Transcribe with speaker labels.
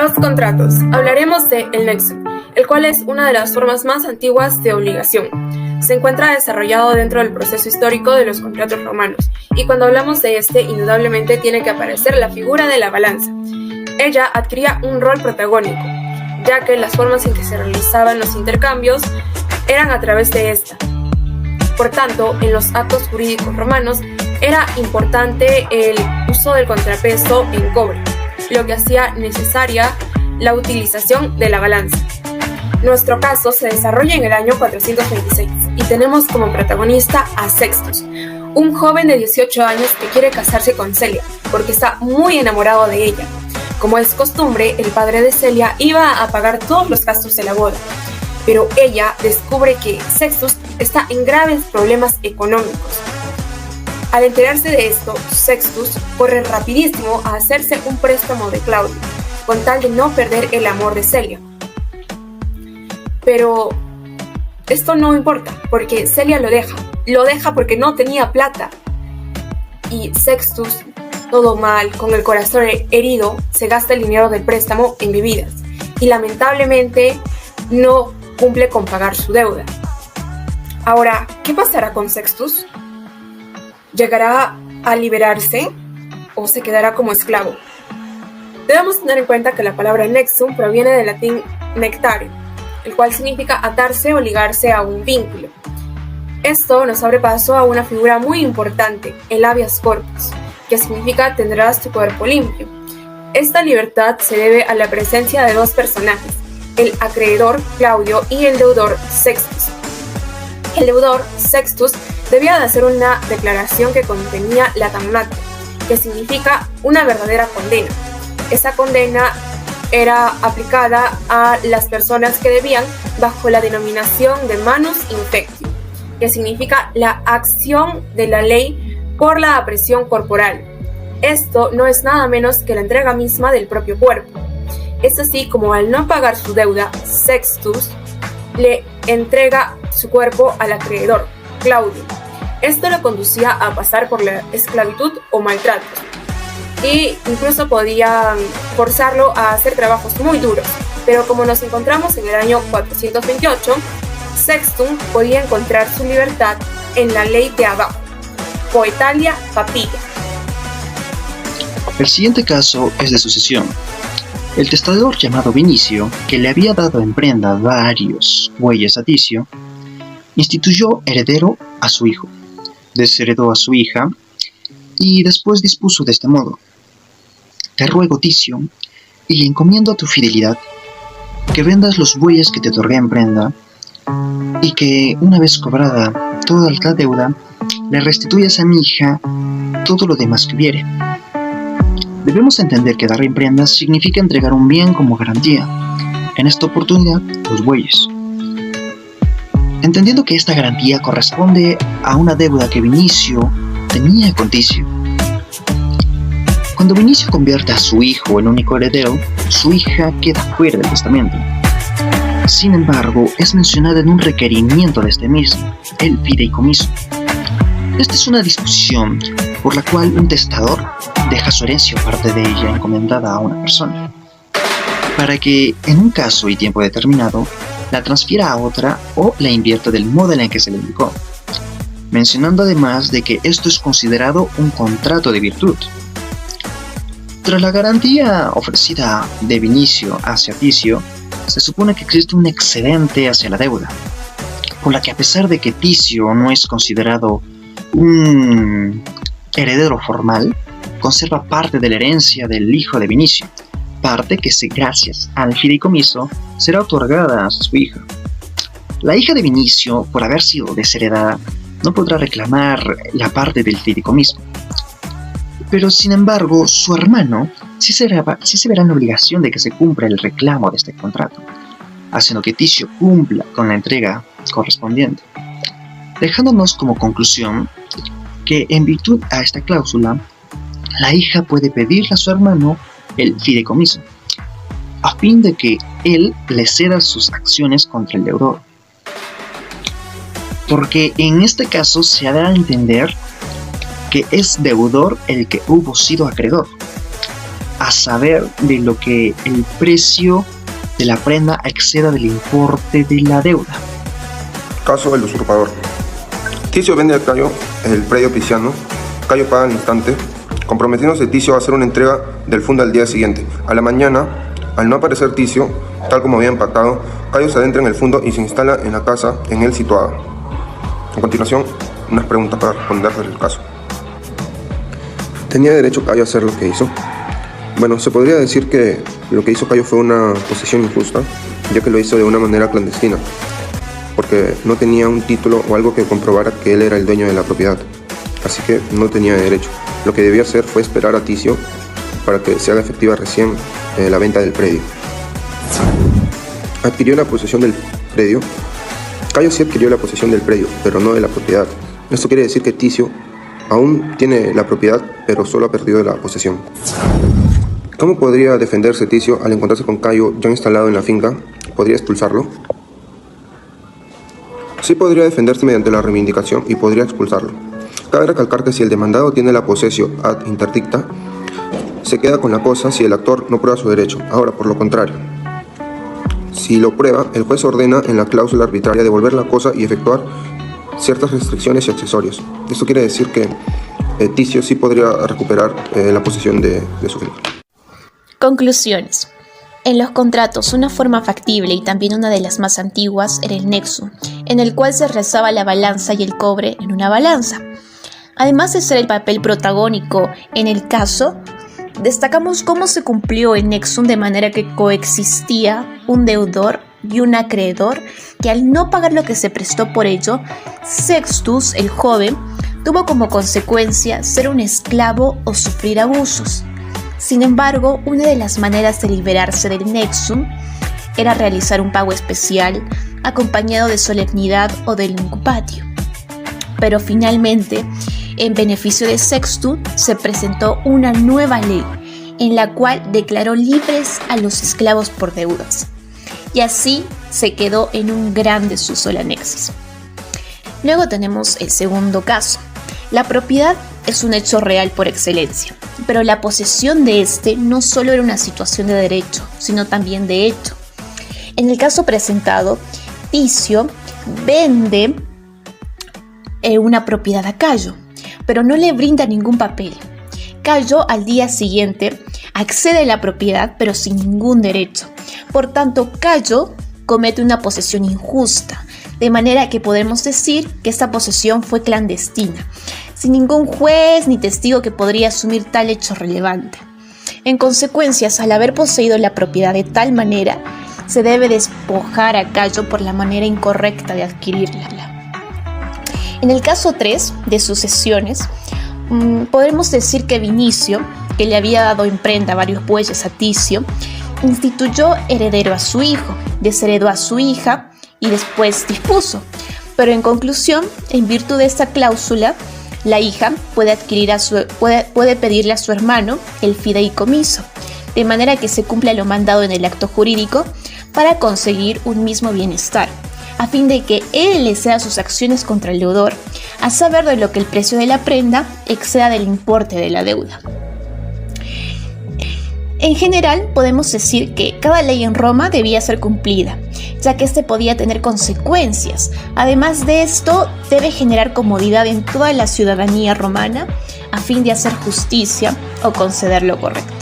Speaker 1: Los contratos. Hablaremos de el nexum, el cual es una de las formas más antiguas de obligación. Se encuentra desarrollado dentro del proceso histórico de los contratos romanos, y cuando hablamos de este, indudablemente tiene que aparecer la figura de la balanza. Ella adquiría un rol protagónico, ya que las formas en que se realizaban los intercambios eran a través de esta. Por tanto, en los actos jurídicos romanos era importante el uso del contrapeso en cobre, lo que hacía necesaria la utilización de la balanza. Nuestro caso se desarrolla en el año 426 y tenemos como protagonista a Sextus, un joven de 18 años que quiere casarse con Celia porque está muy enamorado de ella. Como es costumbre, el padre de Celia iba a pagar todos los gastos de la boda, pero ella descubre que Sextus está en graves problemas económicos. Al enterarse de esto, Sextus corre rapidísimo a hacerse un préstamo de Claudio, con tal de no perder el amor de Celia. Pero esto no importa, porque Celia lo deja porque no tenía plata. Y Sextus, todo mal, con el corazón herido, se gasta el dinero del préstamo en bebidas, y lamentablemente no cumple con pagar su deuda. Ahora, ¿qué pasará con Sextus? ¿Llegará a liberarse o se quedará como esclavo? Debemos tener en cuenta que la palabra nexum proviene del latín nectare, el cual significa atarse o ligarse a un vínculo. Esto nos abre paso a una figura muy importante, el habeas corpus, que significa tendrás tu cuerpo limpio. Esta libertad se debe a la presencia de dos personajes, el acreedor Claudio y el deudor Sextus. El deudor Sextus debía de hacer una declaración que contenía la damnatio, que significa una verdadera condena. Esa condena era aplicada a las personas que debían bajo la denominación de manus infectio, que significa la acción de la ley por la apresión corporal. Esto no es nada menos que la entrega misma del propio cuerpo. Es así como al no pagar su deuda, Sextus le entrega su cuerpo al acreedor, Claudio. Esto lo conducía a pasar por la esclavitud o maltratos, e incluso podía forzarlo a hacer trabajos muy duros. Pero como nos encontramos en el año 428, Sextus podía encontrar su libertad en la ley de abajo, Poetalia Papilla.
Speaker 2: El siguiente caso es de sucesión. El testador llamado Vinicio, que le había dado en prenda varios bueyes a Ticio, instituyó heredero a su hijo, desheredó a su hija y después dispuso de este modo: te ruego, Ticio, y le encomiendo a tu fidelidad, que vendas los bueyes que te otorgué en prenda y que, una vez cobrada toda la deuda, le restituyas a mi hija todo lo demás que hubiere. Debemos entender que dar en prenda significa entregar un bien como garantía, en esta oportunidad los bueyes. Entendiendo que esta garantía corresponde a una deuda que Vinicio tenía con Ticio. Cuando Vinicio convierte a su hijo en único heredero, su hija queda fuera del testamento. Sin embargo, es mencionada en un requerimiento de este mismo, el fideicomiso. Esta es una disposición por la cual un testador deja su herencia o parte de ella encomendada a una persona, para que, en un caso y tiempo determinado, la transfiera a otra o la invierta del modo en que se le indicó, mencionando además de que esto es considerado un contrato de virtud. Tras la garantía ofrecida de Vinicio hacia Ticio, se supone que existe un excedente hacia la deuda, por la que, a pesar de que Ticio no es considerado un heredero formal, conserva parte de la herencia del hijo de Vinicio, parte que, gracias al fideicomiso, será otorgada a su hija. La hija de Vinicio, por haber sido desheredada, no podrá reclamar la parte del fideicomiso, pero sin embargo su hermano sí se verá en la obligación de que se cumpla el reclamo de este contrato, haciendo que Ticio cumpla con la entrega correspondiente, dejándonos como conclusión que, en virtud a esta cláusula, la hija puede pedirle a su hermano el fideicomiso, a fin de que él le ceda sus acciones contra el deudor. Porque en este caso se ha de entender que es deudor el que hubo sido acreedor, a saber de lo que el precio de la prenda exceda del importe de la deuda.
Speaker 3: Caso del usurpador. Ticio vende a Cayo el predio pisciano. Cayo paga al instante, comprometiéndose Ticio a hacer una entrega del fondo al día siguiente. A la mañana, al no aparecer Ticio, tal como habían pactado, Cayo se adentra en el fondo y se instala en la casa en él situada. A continuación, unas preguntas para responder del caso. ¿Tenía derecho Cayo a hacer lo que hizo? Bueno, se podría decir que lo que hizo Cayo fue una posesión injusta, ya que lo hizo de una manera clandestina, porque no tenía un título o algo que comprobara que él era el dueño de la propiedad, así que no tenía derecho. Lo que debió hacer fue esperar a Ticio para que se haga efectiva recién la venta del predio. Adquirió la posesión del predio. Cayo sí adquirió la posesión del predio, pero no de la propiedad. Esto quiere decir que Ticio aún tiene la propiedad, pero solo ha perdido la posesión. ¿Cómo podría defenderse Ticio al encontrarse con Cayo ya instalado en la finca? ¿Podría expulsarlo? Sí podría defenderse mediante la reivindicación y podría expulsarlo. Cabe recalcar que si el demandado tiene la posesio ad interdicta, se queda con la cosa si el actor no prueba su derecho. Ahora, por lo contrario, si lo prueba, el juez ordena en la cláusula arbitraria devolver la cosa y efectuar ciertas restricciones y accesorios. Esto quiere decir que Ticio sí podría recuperar la posesión de su finca.
Speaker 4: Conclusiones. En los contratos, una forma factible y también una de las más antiguas era el nexum, en el cual se rezaba la balanza y el cobre en una balanza. Además de ser el papel protagónico en el caso, destacamos cómo se cumplió el nexum de manera que coexistía un deudor y un acreedor que al no pagar lo que se prestó por ello, Sextus, el joven, tuvo como consecuencia ser un esclavo o sufrir abusos. Sin embargo, una de las maneras de liberarse del nexum era realizar un pago especial acompañado de solemnidad o del incupatio. Pero finalmente, en beneficio de Sextus, se presentó una nueva ley en la cual declaró libres a los esclavos por deudas. Y así se quedó en un gran desuso la nexis. Luego tenemos el segundo caso. La propiedad es un hecho real por excelencia, pero la posesión de este no solo era una situación de derecho, sino también de hecho. En el caso presentado, Ticio vende una propiedad a Cayo, pero no le brinda ningún papel. Cayo al día siguiente accede a la propiedad, pero sin ningún derecho. Por tanto, Cayo comete una posesión injusta, de manera que podemos decir que esta posesión fue clandestina, sin ningún juez ni testigo que podría asumir tal hecho relevante. En consecuencia, al haber poseído la propiedad de tal manera, se debe despojar a Cayo por la manera incorrecta de adquirirla. En el caso 3 de sucesiones, podemos decir que Vinicio, que le había dado en prenda varios bueyes a Ticio, instituyó heredero a su hijo, desheredó a su hija y después dispuso. Pero en conclusión, en virtud de esta cláusula, la hija puede pedirle a su hermano el fideicomiso, de manera que se cumpla lo mandado en el acto jurídico para conseguir un mismo bienestar, a fin de que él le ceda sus acciones contra el deudor, a saber de lo que el precio de la prenda exceda del importe de la deuda. En general, podemos decir que cada ley en Roma debía ser cumplida, ya que este podía tener consecuencias. Además de esto, debe generar comodidad en toda la ciudadanía romana a fin de hacer justicia o conceder lo correcto.